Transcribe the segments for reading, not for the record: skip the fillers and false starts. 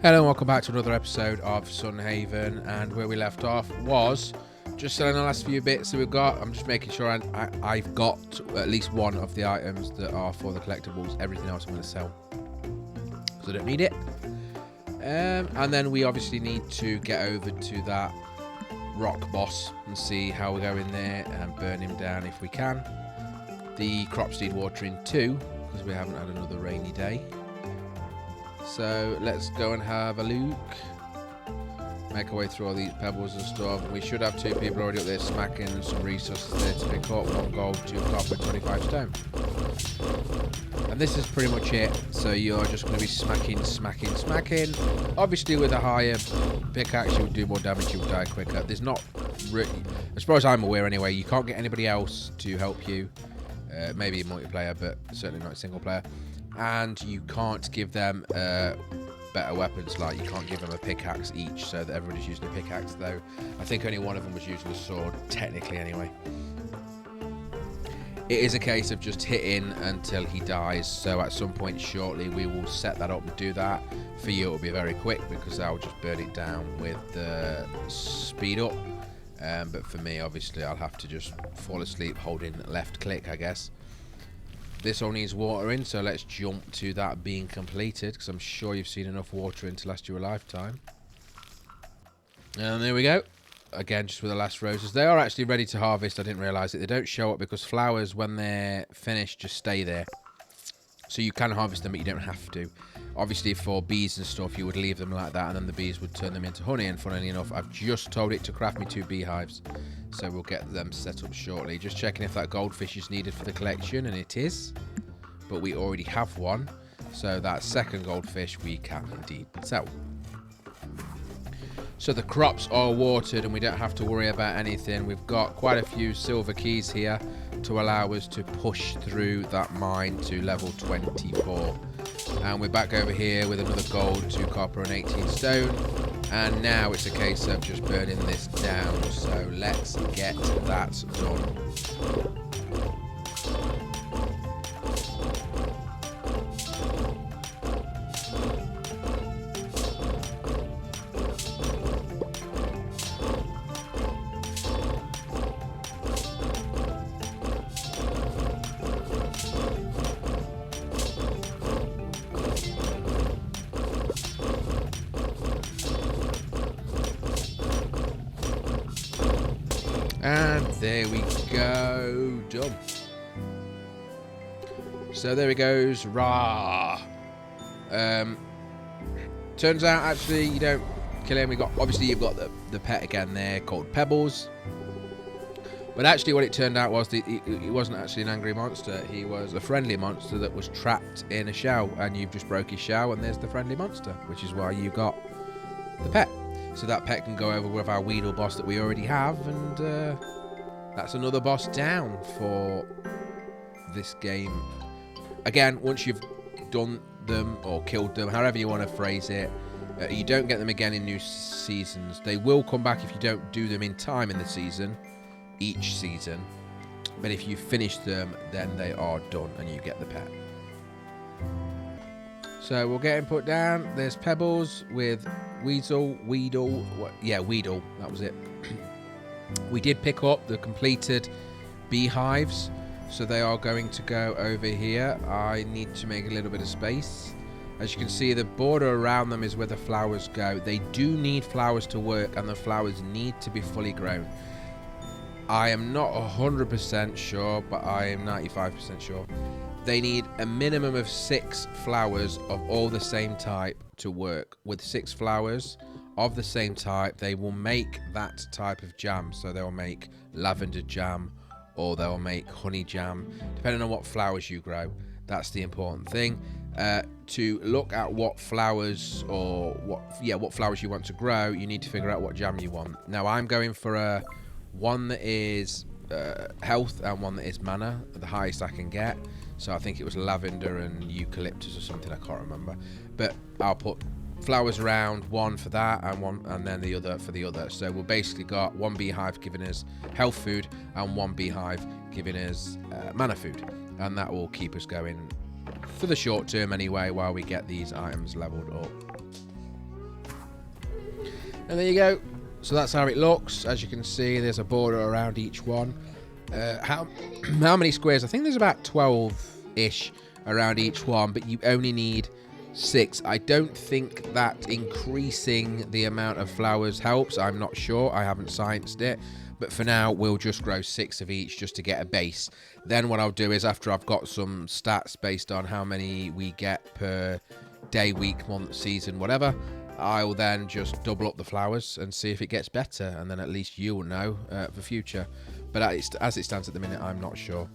Hello and welcome back to another episode of SunHaven, and where we left off was just selling the last few bits that we've got. I'm just making sure I've got at least one of the items that are for the collectibles. Everything else I'm going to sell because I don't need it. And then we obviously need to get over to that rock boss and see how we go in there and burn him down if we can. The crops need watering too because we haven't had another rainy day. So let's go and have a look. Make our way through all these pebbles and stuff. We should have two people already up there smacking and some resources there to pick up. 1 gold, 2 copper, 25 stone. And this is pretty much it. So you're just going to be smacking. Obviously with a higher pickaxe you would do more damage, you would die quicker. There's not really, as far as I'm aware anyway, you can't get anybody else to help you. Maybe in multiplayer, but certainly not single player. And you can't give them better weapons, like you can't give them a pickaxe each, so that everybody's using a pickaxe, though I think only one of them was using a sword, technically anyway. It is a case of just hitting until he dies, so at some point shortly we will set that up and do that. For you it'll be very quick because I'll just burn it down with the speed up, but for me obviously I'll have to just fall asleep holding left click, I guess. This all needs watering, so let's jump to that being completed, because I'm sure you've seen enough watering to last you a lifetime. And there we go. Again, just with the last roses. They are actually ready to harvest. I didn't realise it. They don't show up because flowers, when they're finished, just stay there. So you can harvest them, but you don't have to. Obviously, for bees and stuff, you would leave them like that, and then the bees would turn them into honey. And funnily enough, I've just told it to craft me 2 beehives. So we'll get them set up shortly. Just checking if that goldfish is needed for the collection, and it is. But we already have one. So that second goldfish we can indeed sell. So the crops are watered and we don't have to worry about anything. We've got quite a few silver keys here to allow us to push through that mine to level 24. And we're back over here with another gold, 2 copper and 18 stone. And now it's a case of just burning this down. So let's get that done. And there we go, done. So there he goes, rah. Turns out actually you don't kill him. Obviously you've got the pet again there called Pebbles. But actually what it turned out was he wasn't actually an angry monster. He was a friendly monster that was trapped in a shell, and you've just broke his shell, and there's the friendly monster, which is why you got the pet. So that pet can go over with our Weedle boss that we already have, and that's another boss down for this game. Again, once you've done them or killed them, however you want to phrase it, you don't get them again in new seasons. They will come back if you don't do them in time in the season, each season. But if you finish them, then they are done and you get the pet. So we'll get him put down. There's Pebbles with Weedle, that was it. We did pick up the completed beehives, so they are going to go over here. I need to make a little bit of space. As you can see, the border around them is where the flowers go. They do need flowers to work, and the flowers need to be fully grown. I am not 100% sure, but I am 95% sure. They need a minimum of 6 flowers of all the same type to work. With 6 flowers of the same type, they will make that type of jam. So they'll make lavender jam, or they'll make honey jam, depending on what flowers you grow. That's the important thing. To look at what flowers or what flowers you want to grow, you need to figure out what jam you want. Now I'm going for one that is health and one that is mana, the highest I can get. So I think it was lavender and eucalyptus or something, I can't remember. But I'll put flowers around, one for that and then the other for the other. So we've basically got 1 beehive giving us health food and 1 beehive giving us mana food, and that will keep us going for the short term anyway while we get these items leveled up. And there you go. So that's how it looks. As you can see, there's a border around each one. How many squares? I think there's about 12-ish around each one, but you only need 6. I don't think that increasing the amount of flowers helps. I'm not sure. I haven't scienced it. But for now, we'll just grow 6 of each just to get a base. Then what I'll do is, after I've got some stats based on how many we get per day, week, month, season, whatever, I'll then just double up the flowers and see if it gets better. And then at least you'll know for future. But as it stands at the minute, I'm not sure.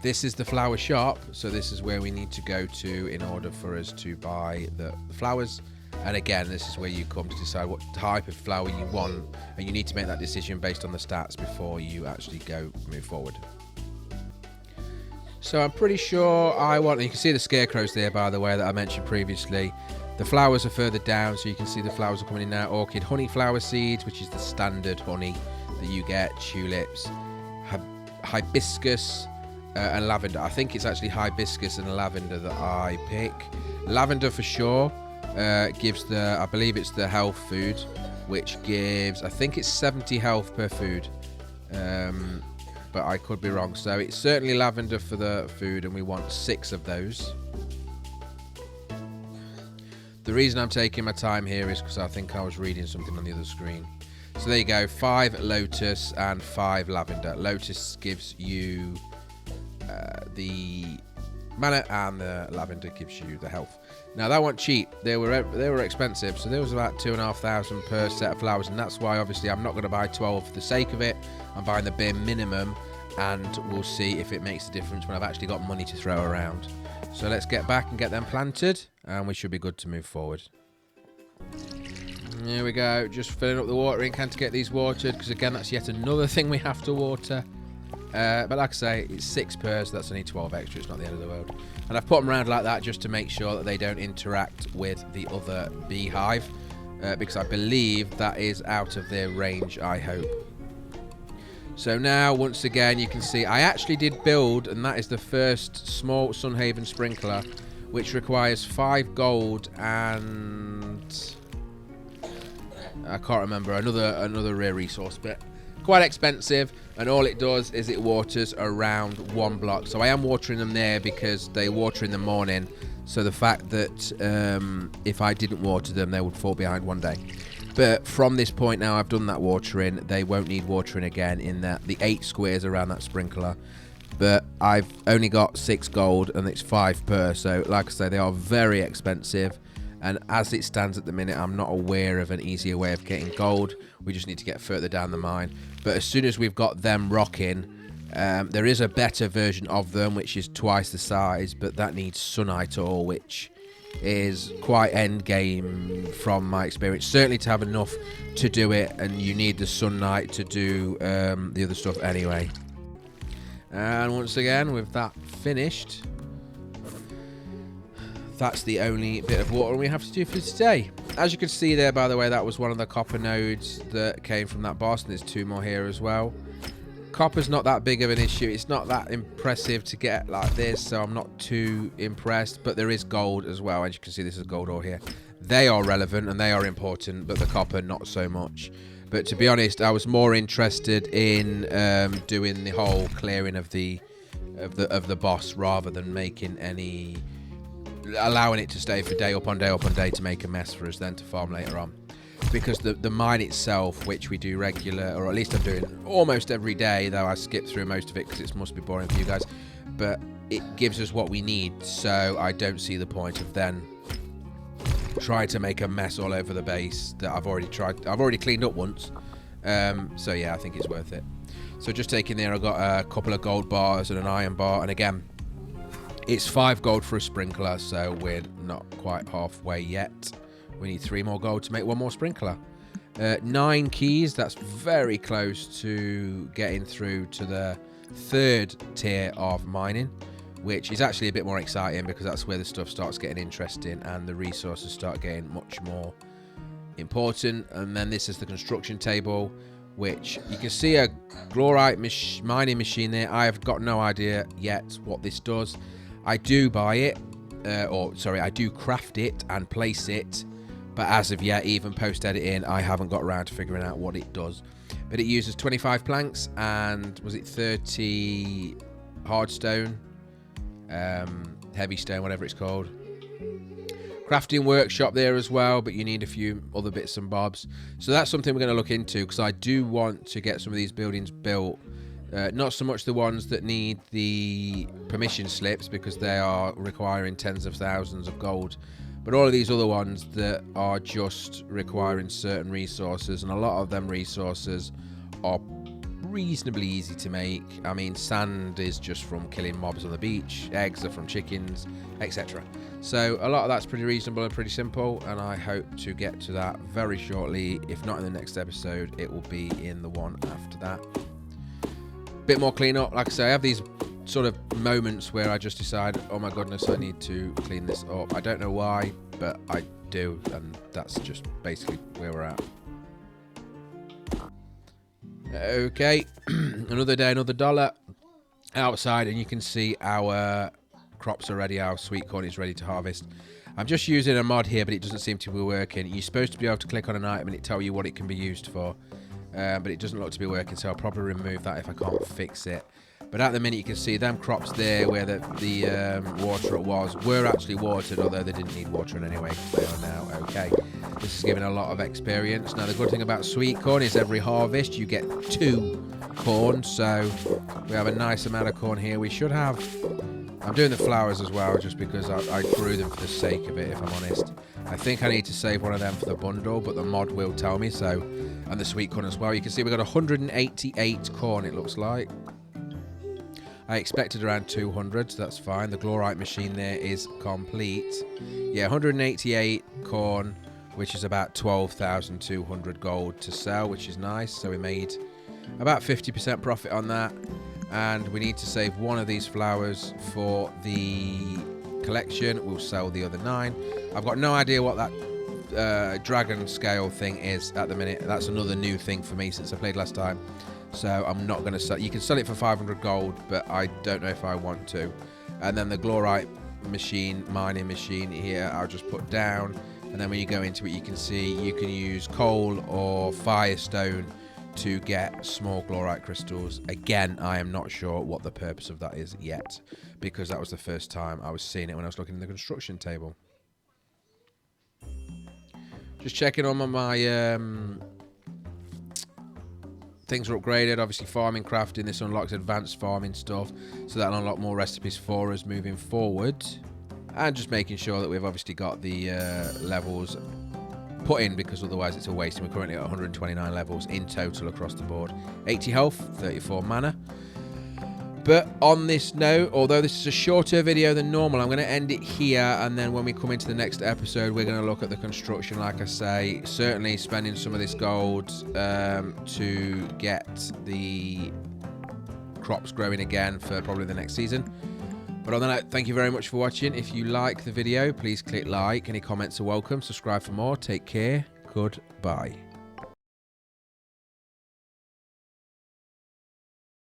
This is the flower shop. So this is where we need to go to in order for us to buy the flowers. And again, this is where you come to decide what type of flower you want, and you need to make that decision based on the stats before you actually move forward. So I'm pretty sure I want, and you can see the scarecrows there, by the way, that I mentioned previously. The flowers are further down, so you can see the flowers are coming in now. Orchid honey flower seeds, which is the standard honey that you get. Tulips, hibiscus, and lavender. I think it's actually hibiscus and lavender that I pick. Lavender for sure. Gives I believe it's the health food, which gives, I think it's 70 health per food, but I could be wrong. So it's certainly lavender for the food, and we want 6 of those. The reason I'm taking my time here is because I think I was reading something on the other screen. So there you go, 5 lotus and 5 lavender. Lotus gives you the mana, and the lavender gives you the health. Now that wasn't cheap. They were expensive, so there was about 2,500 per set of flowers, and that's why obviously I'm not going to buy 12 for the sake of it. I'm buying the bare minimum, and we'll see if it makes a difference when I've actually got money to throw around. So let's get back and get them planted, and we should be good to move forward. Here we go, just filling up the watering can to get these watered, because again, that's yet another thing we have to water. But like I say, it's 6 per, so that's only 12 extra. It's not the end of the world. And I've put them around like that just to make sure that they don't interact with the other beehive, because I believe that is out of their range, I hope. So now, once again, you can see I actually did build, and that is the first small SunHaven sprinkler, which requires 5 gold and I can't remember, another rare resource, but quite expensive. And all it does is it waters around 1 block. So I am watering them there because they water in the morning. So the fact that if I didn't water them, they would fall behind one day. But from this point now, I've done that watering. They won't need watering again in the 8 squares around that sprinkler. But I've only got 6 gold and it's 5 per. So like I say, they are very expensive. And as it stands at the minute, I'm not aware of an easier way of getting gold. We just need to get further down the mine. But as soon as we've got them rocking, there is a better version of them, which is twice the size, but that needs sunite ore, which is quite end game from my experience. Certainly to have enough to do it, and you need the sunite to do the other stuff anyway. And once again, with that finished, that's the only bit of water we have to do for today. As you can see there, by the way, that was one of the copper nodes that came from that boss, and there's 2 more here as well. Copper's not that big of an issue. It's not that impressive to get like this, so I'm not too impressed. But there is gold as well. As you can see, this is gold ore here. They are relevant and they are important, but the copper not so much. But to be honest, I was more interested in doing the whole clearing of the boss rather than making any, allowing it to stay for day upon day upon day to make a mess for us then to farm later on. Because the mine itself, which we do regular, or at least I'm doing almost every day, though I skip through most of it because it must be boring for you guys, but it gives us what we need, so I don't see the point of then trying to make a mess all over the base that I've already cleaned up once. So yeah, I think it's worth it. So just taking there, I got a couple of gold bars and an iron bar, and again, it's 5 gold for a sprinkler, so we're not quite halfway yet. We need 3 more gold to make 1 more sprinkler. 9 keys, that's very close to getting through to the 3rd tier of mining, which is actually a bit more exciting because that's where the stuff starts getting interesting and the resources start getting much more important. And then this is the construction table, which you can see a glorite mining machine there. I have got no idea yet what this does. I do buy it, I do craft it and place it, but as of yet, even post-editing, I haven't got around to figuring out what it does. But it uses 25 planks and, was it 30 hard stone, heavy stone, whatever it's called. Crafting workshop there as well, but you need a few other bits and bobs. So that's something we're going to look into, because I do want to get some of these buildings built. Not so much the ones that need the permission slips, because they are requiring tens of thousands of gold, but all of these other ones that are just requiring certain resources, and a lot of them resources are reasonably easy to make. I mean, sand is just from killing mobs on the beach, eggs are from chickens, etc. So a lot of that's pretty reasonable and pretty simple, and I hope to get to that very shortly. If not in the next episode, it will be in the one after that. Bit more cleanup. Like I say, I have these sort of moments where I just decide, oh my goodness, I need to clean this up. I don't know why, but I do, and that's just basically where we're at. Okay, another day, another dollar outside, and you can see our crops are ready. Our sweet corn is ready to harvest. I'm just using a mod here, but it doesn't seem to be working. You're supposed to be able to click on an item and it tell you what it can be used for, but it doesn't look to be working, so I'll probably remove that if I can't fix it. But at the minute, you can see them crops there where the water were actually watered, although they didn't need watering anyway, because they are now okay. This is giving a lot of experience. Now, the good thing about sweet corn is every harvest you get 2 corn, so we have a nice amount of corn here. We should have... I'm doing the flowers as well, just because I grew them for the sake of it, if I'm honest. I think I need to save one of them for the bundle, but the mod will tell me so. And the sweet corn as well. You can see we've got 188 corn, it looks like. I expected around 200, so that's fine. The glorite machine there is complete. Yeah, 188 corn, which is about 12,200 gold to sell, which is nice. So we made about 50% profit on that. And we need to save one of these flowers for the collection. We'll sell the other 9. I've got no idea what that dragon scale thing is at the minute. That's another new thing for me since I played last time. So I'm not going to sell. You can sell it for 500 gold, but I don't know if I want to. And then the glorite machine, mining machine here, I'll just put down. And then when you go into it, you can see you can use coal or firestone to get small glorite crystals. Again, I am not sure what the purpose of that is yet, because that was the first time I was seeing it when I was looking in the construction table. Just checking on my things are upgraded. Obviously, farming, crafting, this unlocks advanced farming stuff, so that'll unlock more recipes for us moving forward. And just making sure that we've obviously got the levels put in, because otherwise it's a waste. And we're currently at 129 levels in total across the board. 80 health, 34 mana. But on this note, although this is a shorter video than normal, I'm going to end it here, and then when we come into the next episode, we're going to look at the construction. Like I say, certainly spending some of this gold to get the crops growing again for probably the next season. But on that note, thank you very much for watching. If you like the video, please click like. Any comments are welcome. Subscribe for more. Take care. Goodbye.